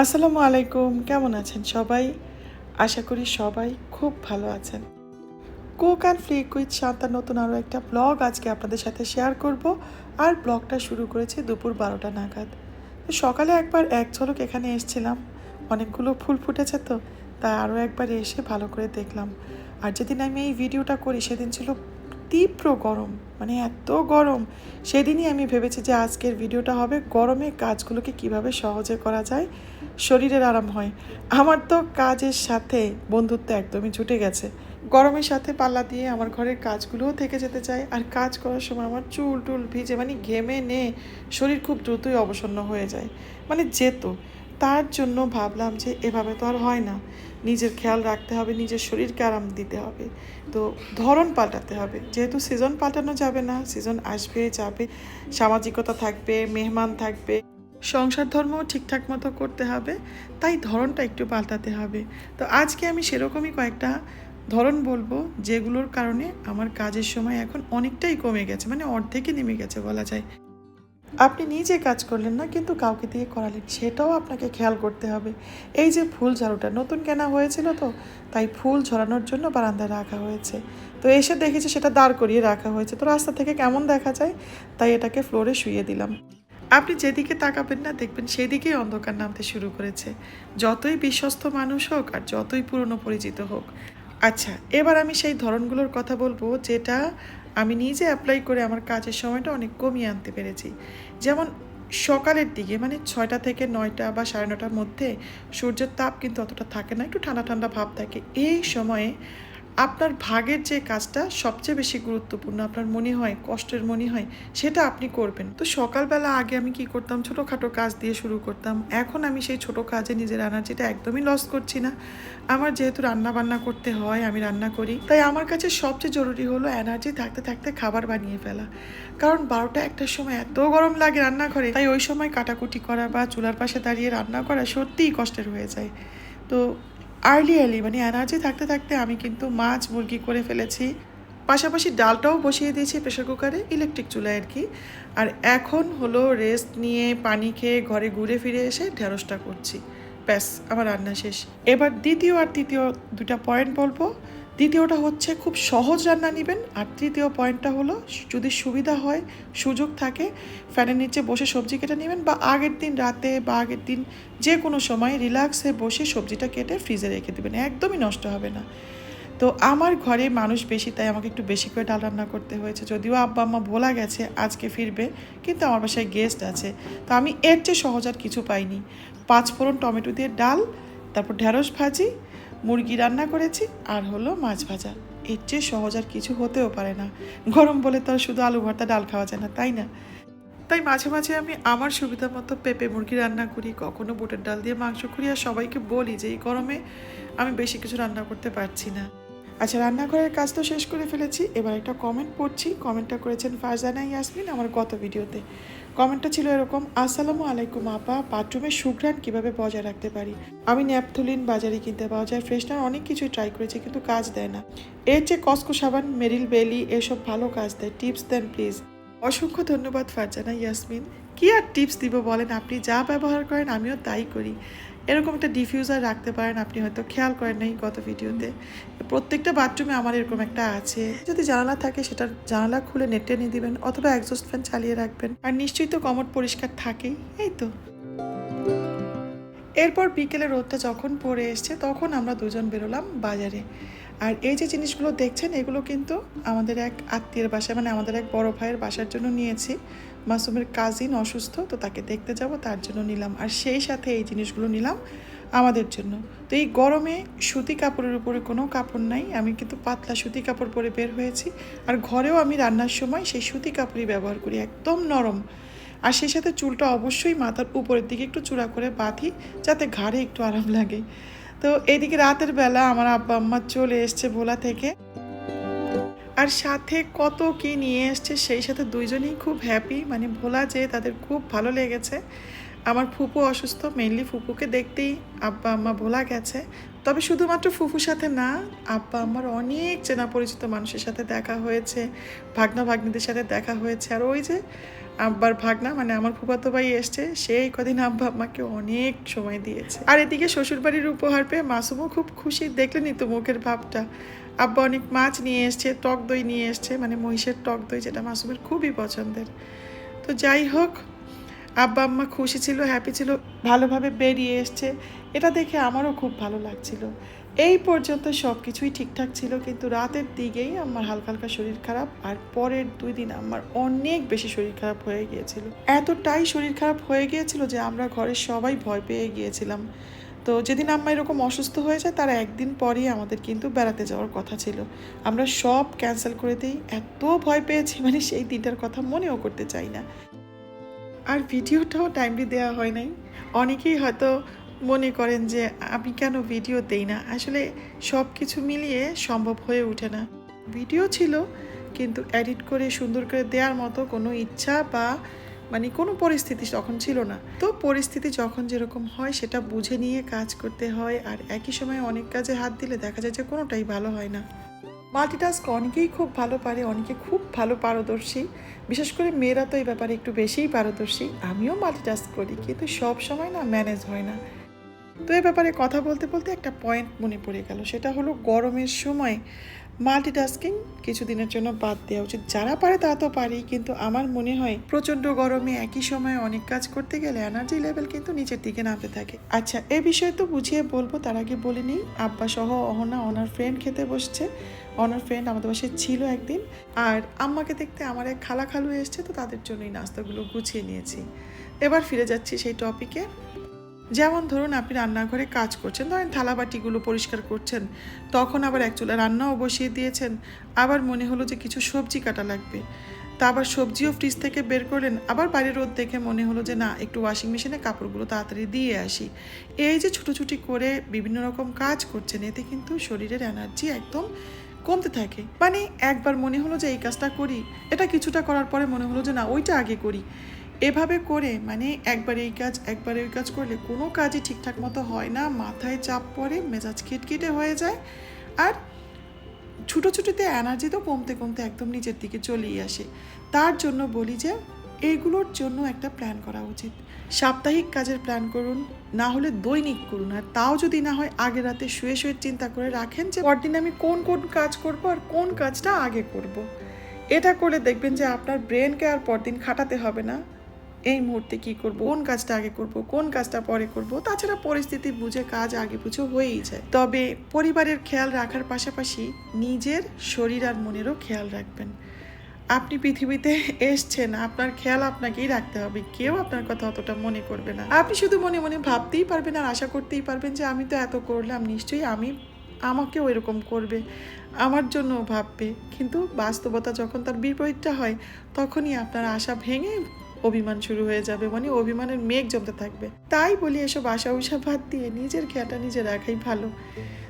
আসসালামু আলাইকুম, কেমন আছেন সবাই? আশা করি সবাই খুব ভালো আছেন। কুক অ্যান্ড ফ্লিক উইথ শান্তার নতুন আরও একটা ব্লগ আজকে আপনাদের সাথে শেয়ার করব। আর ব্লগটা শুরু করেছি দুপুর 12টা নাগাদ। তো সকালে একবার এক ঝলক এখানে এসেছিলাম, অনেকগুলো ফুল ফুটেছে তো, তাই আরও একবার এসে ভালো করে দেখলাম। আর যেদিন আমি এই ভিডিওটা করি সেদিন ছিল তীব্র গরম, মানে এত গরম। সেদিনই আমি ভেবেছি যে আজকের ভিডিওটা হবে গরমে কাজগুলোকে কিভাবে সহজে করা যায়, শরীরের আরাম হয়। আমার তো কাজের সাথে বন্ধুত্ব একদমই ছুটে গেছে। গরমের সাথে পাল্লা দিয়ে আমার ঘরের কাজগুলোও থেকে যেতে চায়, আর কাজ করার সময় আমার চুল টুল ভিজে, মানে ঘেমে নে শরীর খুব দ্রুতই অবসন্ন হয়ে যায়, মানে যেত। তার জন্য ভাবলাম যে এভাবে তো আর হয় না, নিজের খেয়াল রাখতে হবে, নিজের শরীরকে আরাম দিতে হবে। তো ধরন পাল্টাতে হবে, যেহেতু সিজন পাল্টানো যাবে না, সিজন আসবে যাবে, সামাজিকতা থাকবে, মেহমান থাকবে, সংসার ধর্মও ঠিকঠাক মতো করতে হবে, তাই ধরনটা একটু পাল্টাতে হবে। তো আজকে আমি সেরকমই কয়েকটা ধরন বলবো যেগুলোর কারণে আমার কাজের সময় এখন অনেকটাই কমে গেছে, মানে অর্ধেকই নেমে গেছে বলা যায়। আপনি নিজে কাজ করলেন না, কিন্তু কাউকে দিয়ে করালেন, সেটাও আপনাকে খেয়াল করতে হবে। এই যে ফুল ঝাড়ুটা নতুন কেনা হয়েছিল, তো তাই ফুল ঝরানোর জন্য বারান্দায় রাখা হয়েছে। তো এসে দেখেছি সেটা দাঁড় করিয়ে রাখা হয়েছে, তো রাস্তা থেকে কেমন দেখা যায়, তাই এটাকে ফ্লোরে শুইয়ে দিলাম। আপনি যেদিকে তাকাবেন না দেখবেন সেদিকেই অন্ধকার নামতে শুরু করেছে, যতই বিশ্বস্ত মানুষ হোক আর যতই পুরনো পরিচিত হোক। আচ্ছা, এবার আমি সেই ধরনগুলোর কথা বলবো যেটা আমি নিজে অ্যাপ্লাই করে আমার কাজের সময়টা অনেক কমিয়ে আনতে পেরেছি। যেমন সকালের দিকে, মানে 6টা থেকে 9টা বা 9:30টার মধ্যে সূর্যের তাপ কিন্তু অতটা থাকে না, একটু ঠান্ডা ঠান্ডা ভাব থাকে। এই সময়ে আপনার ভাগের যে কাজটা সবচেয়ে বেশি গুরুত্বপূর্ণ, আপনার মনে হয় কষ্টের মনে হয়, সেটা আপনি করবেন। তো সকালবেলা আগে আমি কি করতাম, ছোটোখাটো কাজ দিয়ে শুরু করতাম। এখন আমি সেই ছোট কাজে নিজের এনার্জিটা একদমই লস করছি না। আমার যেহেতু রান্না বান্না করতে হয়, আমি রান্না করি, তাই আমার কাছে সবচেয়ে জরুরি হলো এনার্জি থাকতে থাকতে খাবার বানিয়ে ফেলা। কারণ 12টা-1টার সময় এত গরম লাগে রান্নাঘরে, তাই ওই সময় কাটাকুটি করা বা চুলার পাশে দাঁড়িয়ে রান্না করা সত্যিই কষ্টের হয়ে যায়। তো আর্লি মানে এনার্জি থাকতে থাকতে আমি কিন্তু মাছ মুরগি করে ফেলেছি, পাশাপাশি ডালটাও বসিয়ে দিয়েছি প্রেশার কুকারে, ইলেকট্রিক চুলায় আর কি। আর এখন হলো রেস্ট নিয়ে পানি খেয়ে ঘরে ঘুরে ফিরে এসে ঢেঁড়সটা করছি। ব্যাস, আমার রান্না শেষ। এবার দ্বিতীয় আর তৃতীয় দুটা পয়েন্ট বলবো। দ্বিতীয়টা হচ্ছে খুব সহজ রান্না নেবেন, আর তৃতীয় পয়েন্টটা হলো যদি সুবিধা হয়, সুযোগ থাকে, ফ্যানের নিচে বসে সবজি কেটে নেবেন, বা আগের দিন রাতে বা আগের দিন যে কোনো সময় রিল্যাক্সে বসে সবজিটা কেটে ফ্রিজে রেখে দেবেন, একদমই নষ্ট হবে না। তো আমার ঘরে মানুষ বেশি, তাই আমাকে একটু বেশি করে ডাল রান্না করতে হয়েছে, যদিও আব্বা আম্মা ভোলা গেছে আজকে ফিরবে, কিন্তু আমার বাসায় গেস্ট আছে। তো আমি এর চেয়ে সহজ আর কিছু পাইনি। 5 ফোড়ন টমেটো দিয়ে ডাল, তারপর ঢেঁড়স ভাজি, মুরগি রান্না করেছি, আর হলো মাছ ভাজা। এর চেয়ে সহজ আর কিছু হতেও পারে না। গরম বলে তো আর শুধু আলু ভর্তা ডাল খাওয়া যায় না, তাই না? তাই মাঝে মাঝে আমি আমার সুবিধা মতো পেঁপে মুরগি রান্না করি, কখনো বুটের ডাল দিয়ে মাংস করি, আর সবাইকে বলি যে এই গরমে আমি বেশি কিছু রান্না করতে পারছি না। আচ্ছা, রান্নাঘরের কাজ তো শেষ করে ফেলেছি, এবার একটা কমেন্ট পড়ছি। কমেন্টটা করেছেন ফারজানা ইয়াসমিন আমার গত ভিডিওতে। কমেন্টটা ছিল এরকম: আসসালামু আলাইকুম আপা, বাথরুমের সুঘ্রাণ কীভাবে বজায় রাখতে পারি? আমি ন্যাপথলিন বাজারে কিনতে পাওয়া যায়, ফ্রেশনার অনেক কিছুই ট্রাই করেছি, কিন্তু কাজ দেয় না। এর চেয়ে কসকো সাবান, মেরিল বেলি এসব ভালো কাজ দেয়, টিপস দেন প্লিজ। অসংখ্য ধন্যবাদ ফারজানা ইয়াসমিন। কি আর টিপস দিব বলেন, আপনি যা ব্যবহার করেন আমিও তাই করি। এরকম একটা ডিফিউজার রাখতে পারেন, আপনি হয়তো খেয়াল করেন নাই গত ভিডিওতে। প্রত্যেকটা বাথরুমে আমার এরকম একটা আছে। যদি জানালা থাকে সেটা জানালা খুলে নেট টেনে দিবেন, অথবা এক্সস্ট ফ্যান চালিয়ে রাখবেন। আর নিশ্চয়ই তো কমোড পরিষ্কার থাকেই, এই তো। এরপর বিকেলে রোদটা যখন পড়ে এসছে তখন আমরা দুজন বেরোলাম বাজারে। আর এই যে জিনিসগুলো দেখছেন এগুলো কিন্তু আমাদের এক আত্মীয়ের বাসায়, মানে আমাদের এক বড় ভাইয়ের বাসার জন্য নিয়েছি। মাসুমের কাজিন অসুস্থ, তো তাকে দেখতে যাব, তার জন্য নিলাম। আর সেই সাথে এই জিনিসগুলো নিলাম আমাদের জন্য। তো এই গরমে সুতি কাপড়ের উপরে কোনো কাপড় নাই, আমি কিন্তু পাতলা সুতি কাপড় পরে বের হয়েছি। আর ঘরেও আমি রান্নার সময় সেই সুতি কাপড়ই ব্যবহার করি, একদম নরম। আর সেই সাথে চুলটা অবশ্যই মাথার উপরের দিকে একটু চূড়া করে বাঁধি, যাতে ঘাড়ে একটু আরাম লাগে। তো এদিকে রাতের বেলা আমার আব্বা আম্মা চলে এসছে ভোলা থেকে, আর সাথে কত কি নিয়ে এসছে, সেই সাথে দুইজনেই খুব হ্যাপি, মানে ভোলা যে তাদের খুব ভালো লেগেছে। আমার ফুপু অসুস্থ, মেনলি ফুপুকে দেখতেই আব্বা আম্মা ভোলা গেছে। তবে শুধুমাত্র ফুপুর সাথে না, আব্বা আম্মার অনেক চেনা পরিচিত মানুষের সাথে দেখা হয়েছে, ভাগনা ভাগ্নিদের সাথে দেখা হয়েছে। আর ওই যে আব্বার ভাগনা মানে আমার ফুফাতো ভাই এসছে, সেই কদিন আব্বা আম্মাকে অনেক সময় দিয়েছে। আর এদিকে শ্বশুরবাড়ির উপহার পেয়ে মাসুমও খুব খুশি, দেখলেনি তো মুখের ভাবটা। আব্বা অনেক মাছ নিয়ে এসছে, টক দই নিয়ে এসছে, মানে মহিষের টক দই, যেটা মাসুমের খুবই পছন্দের। তো যাই হোক, আব্বা আম্মা খুশি ছিল, হ্যাপি ছিল, ভালোভাবে বেরিয়ে এসছে, এটা দেখে আমারও খুব ভালো লাগছিল। এই পর্যন্ত সব কিছুই ঠিকঠাক ছিল, কিন্তু রাতের দিকেই আমার হালকা হালকা শরীর খারাপ, আর পরের 2 দিন আমার অনেক বেশি শরীর খারাপ হয়ে গিয়েছিল। এতটাই শরীর খারাপ হয়ে গিয়েছিল যে আমরা ঘরের সবাই ভয় পেয়ে গিয়েছিলাম। তো যেদিন আম্মা এরকম অসুস্থ হয়ে যায় তার একদিন পরেই আমাদের কিন্তু বেড়াতে যাওয়ার কথা ছিল। আমরা সব ক্যান্সেল করে দিই, এত ভয় পেয়েছি, মানে সেই দিনটার কথা মনেও করতে চাই না। আর ভিডিওটাও টাইমলি দেওয়া হয় নাই। অনেকেই হয়তো মনে করেন যে আমি কেন ভিডিও দেই না, আসলে সব কিছু মিলিয়ে সম্ভব হয়ে ওঠে না। ভিডিও ছিল, কিন্তু এডিট করে সুন্দর করে দেওয়ার মতো কোনো ইচ্ছা বা মানে কোনো পরিস্থিতি তখন ছিল না। তো পরিস্থিতি যখন যেরকম হয় সেটা বুঝে নিয়ে কাজ করতে হয়, আর একই সময় অনেক কাজে হাত দিলে দেখা যায় যে কোনোটাই ভালো হয় না। মাল্টিটাস্ক অনেকেই খুব ভালো পারে, অনেকে খুব ভালো পারদর্শী, বিশেষ করে মেয়েরা তো এই ব্যাপারে একটু বেশিই পারদর্শী। আমিও মাল্টিটাস্ক করি, কিন্তু সব সময় না ম্যানেজ হয় না। তো এই ব্যাপারে কথা বলতে বলতে একটা পয়েন্ট মনে পড়ে গেল, সেটা হলো গরমের সময় মাল্টিটাস্কিং কিছুদিনের জন্য বাদ দেওয়া উচিত। যারা পারে তারা তো পারেই, কিন্তু আমার মনে হয় প্রচণ্ড গরমে একই সময়ে অনেক কাজ করতে গেলে এনার্জি লেভেল কিন্তু নিচের দিকে নামতে থাকে। আচ্ছা, এই বিষয়ে তো বুঝিয়ে বলবো, তার আগে বলে নিই, আব্বা সহ অহনা ওনার ফ্রেন্ড খেতে বসছে। ওনার ফ্রেন্ড আমাদের বাসায় ছিল একদিন, আর আম্মাকে দেখতে আমার এক খালা খালু এসছে, তো তাদের জন্যই নাস্তাগুলো গুছিয়ে নিয়েছি। এবার ফিরে যাচ্ছি সেই টপিকে। যেমন ধরুন, আপনি রান্নাঘরে কাজ করছেন, ধরেন থালাবাটিগুলো পরিষ্কার করছেন, তখন আবার এক চুলা রান্নাও বসিয়ে দিয়েছেন, আবার মনে হলো যে কিছু সবজি কাটা লাগবে, তা আবার সবজিও ফ্রিজ থেকে বের করলেন, আবার বাইরে রোদ দেখে মনে হলো যে না, একটু ওয়াশিং মেশিনে কাপড়গুলো তাড়াতাড়ি দিয়ে আসি। এই যে ছুটোছুটি করে বিভিন্ন রকম কাজ করছেন, এতে কিন্তু শরীরের এনার্জি একদম কমতে থাকে। মানে একবার মনে হলো যে এই কাজটা করি, এটা কিছুটা করার পরে মনে হলো যে না, ওইটা আগে করি। এভাবে করে মানে একবার এই কাজ একবার ওই কাজ করলে কোনো কাজই ঠিকঠাক মতো হয় না, মাথায় চাপ পড়ে, মেজাজ খিটখিটে হয়ে যায়, আর ছুটোছুটিতে এনার্জি তো কমতে কমতে একদম নিচের দিকে চলেই আসে। তার জন্য বলি যে এইগুলোর জন্য একটা প্ল্যান করা উচিত। সাপ্তাহিক কাজের প্ল্যান করুন, না হলে দৈনিক করুন, আর তাও যদি না হয় আগে রাতে শুয়ে শুয়ে চিন্তা করে রাখেন যে পরদিন আমি কোন কোন কাজ করব আর কোন কাজটা আগে করব। এটা করলে দেখবেন যে আপনার ব্রেনকে আর পরদিন খাটাতে হবে না এই মুহূর্তে কি করব, কোন কাজটা আগে করব, কোন কাজটা পরে করব। তাছাড়া পরিস্থিতি বুঝে কাজ আগে বুঝে হয়েই যায়। তবে পরিবারের খেয়াল রাখার পাশাপাশি নিজের শরীর আর মনেরও খেয়াল রাখবেন। আপনি পৃথিবীতে এসছেন, আপনার খেয়াল আপনাকেই রাখতে হবে, কেউ আপনার কথা অতটা মনে করবে না। আপনি শুধু মনে মনে ভাবতেই পারবেন আর আশা করতেই পারবেন যে আমি তো এত করলাম, নিশ্চয়ই আমাকেও এরকম করবে, আমার জন্য ভাববে। কিন্তু বাস্তবতা যখন তার বিপরীতটা হয়, তখনই আপনার আশা ভেঙে অভিমান শুরু হয়ে যাবে, মানে অভিমানের মেঘ জমতে থাকবে। তাই বলি, এসব আশা উষা বাদ দিয়ে নিজের খেয়ালটা নিজে রাখাই ভালো।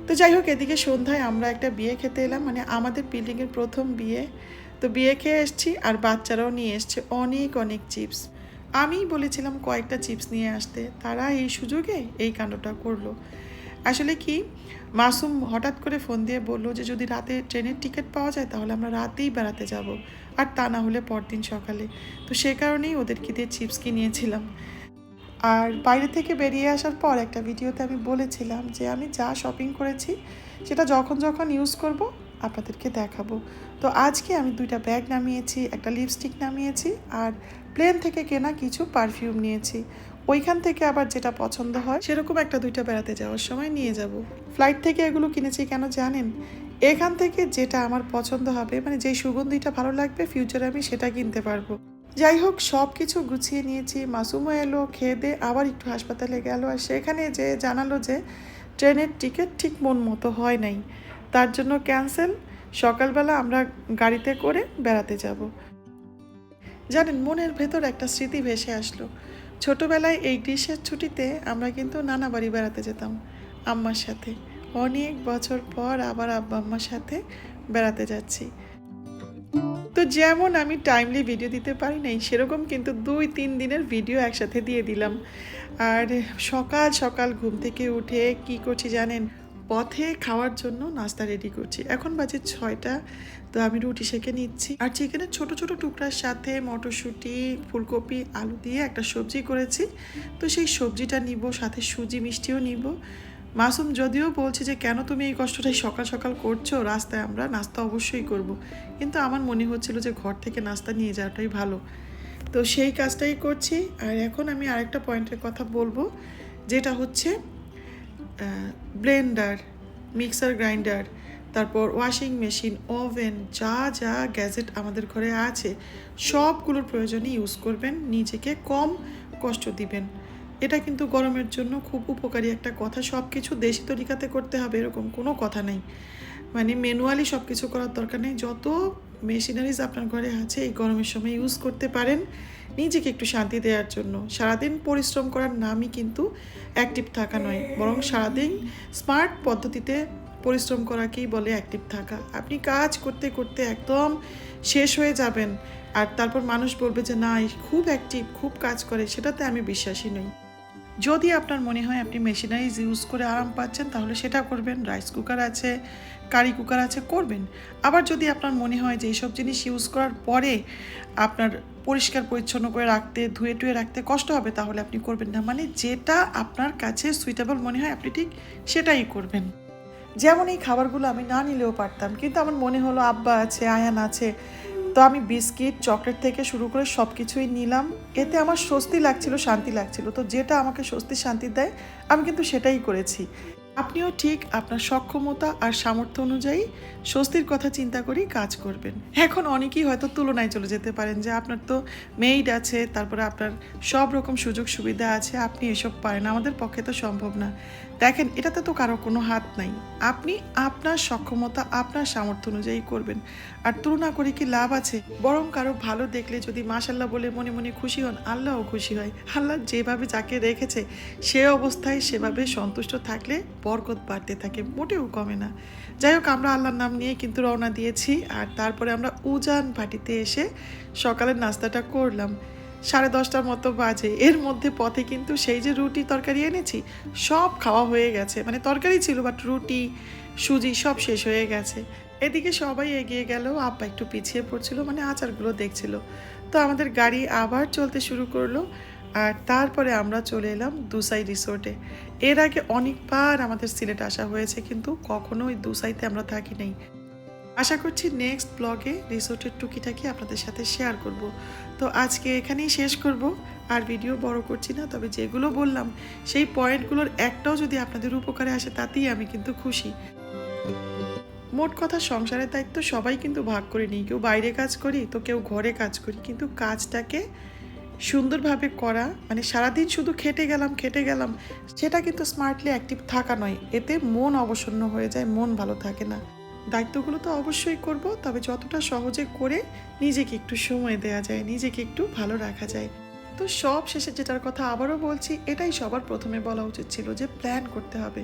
তো যাই হোক, এদিকে সন্ধ্যায় আমরা একটা বিয়ে খেতে এলাম, মানে আমাদের বিল্ডিংয়ের প্রথম বিয়ে। তো বিয়ে খেয়ে এসছি, আর বাচ্চারাও নিয়ে এসছে অনেক অনেক চিপস। আমি বলেছিলাম কয়েকটা চিপস নিয়ে আসতে, তারা এই সুযোগে এই কাণ্ডটা করলো। আসলে কি, মাসুম হঠাৎ করে ফোন দিয়ে বললো যে যদি রাতে ট্রেনের টিকিট পাওয়া যায় তাহলে আমরা রাতেই বেড়াতে যাব, আর তা না হলে পরদিন সকালে। তো সে কারণেই ওদেরকে দিয়ে চিপস কিনিয়েছিলাম। আর বাইরে থেকে বেরিয়ে আসার পর একটা ভিডিওতে আমি বলেছিলাম যে আমি যা শপিং করেছি সেটা যখন যখন ইউজ করব আপনাদেরকে দেখাবো। তো আজকে আমি 2টা ব্যাগ নামিয়েছি, একটা লিপস্টিক নামিয়েছি, আর প্লেন থেকে কেনা কিছু পারফিউম নিয়েছি। ওইখান থেকে আবার যেটা পছন্দ হয় সেরকম 1-2টা বেড়াতে যাওয়ার সময় নিয়ে যাব। ফ্লাইট থেকে এগুলো কিনেছি কেন জানেন? এখান থেকে যেটা আমার পছন্দ হবে, মানে যেই সুগন্ধিটা ভালো লাগবে, ফিউচারে আমি সেটা কিনতে পারবো। যাই হোক, সব কিছু গুছিয়ে নিয়েছি। মাসুমও এলো, খেয়ে দিয়ে আবার একটু হাসপাতালে গেল, আর সেখানে যে জানালো যে ট্রেনের টিকিট ঠিক মন মতো হয় নাই, তার জন্য ক্যান্সেল। সকালবেলা আমরা গাড়িতে করে বেড়াতে যাব। জানেন, মনের ভেতর একটা স্মৃতি ভেসে আসলো। ছোটোবেলায় এই গ্রীষ্মের ছুটিতে আমরা কিন্তু নানা বাড়ি বেড়াতে যেতাম আম্মার সাথে। অনেক বছর পর আবার আব্বা আম্মার সাথে বেড়াতে যাচ্ছি। তো যেমন আমি টাইমলি ভিডিও দিতে পারি নাই, সেরকম কিন্তু 2-3 দিনের ভিডিও একসাথে দিয়ে দিলাম। আর সকাল সকাল ঘুম থেকে উঠে কি করছি জানেন? পথে খাওয়ার জন্য নাস্তা রেডি করছি। এখন বাজে 6টা। তো আমি রুটি সেঁকে নিচ্ছি আর চিকেনের ছোট ছোট টুকরার সাথে মটরশুঁটি, ফুলকপি, আলু দিয়ে একটা সবজি করেছি। তো সেই সবজিটা নিব, সাথে সুজি মিষ্টিও নিব। মাসুম যদিও বলছে যে কেন তুমি এই কষ্টটাই সকাল সকাল করছো, রাস্তায় আমরা নাস্তা অবশ্যই করব। কিন্তু আমার মনে হচ্ছিল যে ঘর থেকে নাস্তা নিয়ে যাওয়াটাই ভালো, তো সেই কাজটাই করছি। আর এখন আমি আরেকটা পয়েন্টের কথা বলবো, যেটা হচ্ছে ব্লেন্ডার, মিক্সার গ্রাইন্ডার, তারপর ওয়াশিং মেশিন, ওভেন, যা যা গ্যাজেট আমাদের ঘরে আছে সবগুলোর প্রয়োজনে ইউজ করবেন, নিজেকে কম কষ্ট দিবেন। এটা কিন্তু গরমের জন্য খুব উপকারী একটা কথা। সব কিছু দেশি তরিকাতে করতে হবে এরকম কোনো কথা নেই, মানে ম্যানুয়ালি সব কিছু করার দরকার নেই। যত মেশিনারিজ আপনার ঘরে আছে এই গরমের সময় ইউজ করতে পারেন নিজেকে একটু শান্তি দেওয়ার জন্য। সারাদিন পরিশ্রম করার নামই কিন্তু অ্যাক্টিভ থাকা নয়, বরং সারাদিন স্মার্ট পদ্ধতিতে পরিশ্রম করাকেই বলে অ্যাক্টিভ থাকা। আপনি কাজ করতে করতে একদম শেষ হয়ে যাবেন আর তারপর মানুষ বলবে যে না খুব অ্যাক্টিভ, খুব কাজ করে, সেটাতে আমি বিশ্বাসী নই। যদি আপনার মনে হয় আপনি মেশিনারিজ ইউজ করে আরাম পাচ্ছেন তাহলে সেটা করবেন। রাইস কুকার আছে, কারি কুকার আছে, করবেন। আবার যদি আপনার মনে হয় যে এইসব জিনিস ইউজ করার পরে আপনার পরিষ্কার পরিচ্ছন্ন করে রাখতে, ধুয়ে টুয়ে রাখতে কষ্ট হবে, তাহলে আপনি করবেন না। মানে যেটা আপনার কাছে সুইটেবল মনে হয় আপনি ঠিক সেটাই করবেন। যেমন এই খাবারগুলো আমি না নিলেও পারতাম, কিন্তু আমার মনে হলো আব্বা আছে, আয়ান আছে, তো আমি বিস্কিট, চকলেট থেকে শুরু করে সব কিছুই নিলাম। এতে আমার স্বস্তি লাগছিল, শান্তি লাগছিল। তো যেটা আমাকে স্বস্তি শান্তি দেয় আমি কিন্তু সেটাই করেছি। আপনিও ঠিক আপনার সক্ষমতা আর সামর্থ্য অনুযায়ী স্বস্তির কথা চিন্তা করেই কাজ করবেন। এখন অনেকেই হয়তো তুলনায় চলে যেতে পারেন যে আপনার তো মেইড আছে, তারপরে আপনার সব রকম সুযোগ সুবিধা আছে, আপনি এসব পারেন, আমাদের পক্ষে তো সম্ভব না। দেখেন, এটাতে তো কারো কোনো হাত নাই। আপনি আপনার সক্ষমতা, আপনার সামর্থ্য অনুযায়ী করবেন। আর তুলনা করে কি লাভ আছে? বরং কারো ভালো দেখলে যদি মাশাল্লাহ বলে মনে মনে খুশি হন, আল্লাহও খুশি হয়। আল্লাহ যেভাবে যাকে রেখেছে সে অবস্থায় সেভাবে সন্তুষ্ট থাকলে বরকত বাড়তে থাকে, মোটেও কমে না। যাই হোক, আমরা আল্লাহর নাম নিয়ে কিন্তু রওনা দিয়েছি। আর তারপরে আমরা উজান ভাটিতে এসে সকালের নাস্তাটা করলাম। 10:30টার মতো বাজে। এর মধ্যে পথে কিন্তু সেই যে রুটি তরকারি এনেছি সব খাওয়া হয়ে গেছে। মানে তরকারি ছিল বাট রুটি, সুজি সব শেষ হয়ে গেছে। এদিকে সবাই এগিয়ে গেল, আব্বা একটু পিছিয়ে পড়ছিল, মানে আচারগুলো দেখছিল। তো আমাদের গাড়ি আবার চলতে শুরু করলো। আর তারপরে আমরা চলে এলাম দুসাই রিসোর্টে। এর আগে অনেকবার আমাদের সিলেট আসা হয়েছে, কিন্তু কখনো ওই দুসাইতে আমরা থাকি নাই। আশা করছি নেক্সট ব্লগে রিসোর্টের টুকিটাকি আপনাদের সাথে শেয়ার করব। তো আজকে এখানেই শেষ করব, আর ভিডিও বড় করছি না। তবে যেগুলো বললাম সেই পয়েন্টগুলোর একটাও যদি আপনাদের উপকারে আসে তাতেই আমি কিন্তু খুশি। মোট কথা, সংসারের দায়িত্ব সবাই কিন্তু ভাগ করে নিই। কেউ বাইরে কাজ করি, তো কেউ ঘরে কাজ করি, কিন্তু কাজটাকে সুন্দরভাবে করা, মানে সারাদিন শুধু খেটে গেলাম সেটা কিন্তু স্মার্টলি অ্যাক্টিভ থাকা নয়। এতে মন অবসন্ন হয়ে যায়, মন ভালো থাকে না। দায়িত্বগুলো তো অবশ্যই করব, তবে যতটা সহজে করে নিজেকে একটু সময় দেওয়া যায়, নিজেকে একটু ভালো রাখা যায়। তো সব শেষে যেটার কথা আবারও বলছি, এটাই সবার প্রথমে বলা উচিত ছিল যে প্ল্যান করতে হবে।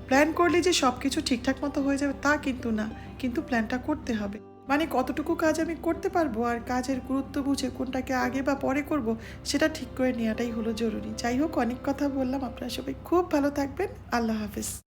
প্ল্যান করলে যে সব কিছু ঠিকঠাক মতো হয়ে যাবে তা কিন্তু না, কিন্তু প্ল্যানটা করতে হবে। মানে কতটুকু কাজ আমি করতে পারবো আর কাজের গুরুত্ব বুঝে কোনটাকে আগে বা পরে করব সেটা ঠিক করে নেওয়াটাই হলো জরুরি। যাই হোক, অনেক কথা বললাম। আপনারা সবাই খুব ভালো থাকবেন। আল্লাহ হাফেজ।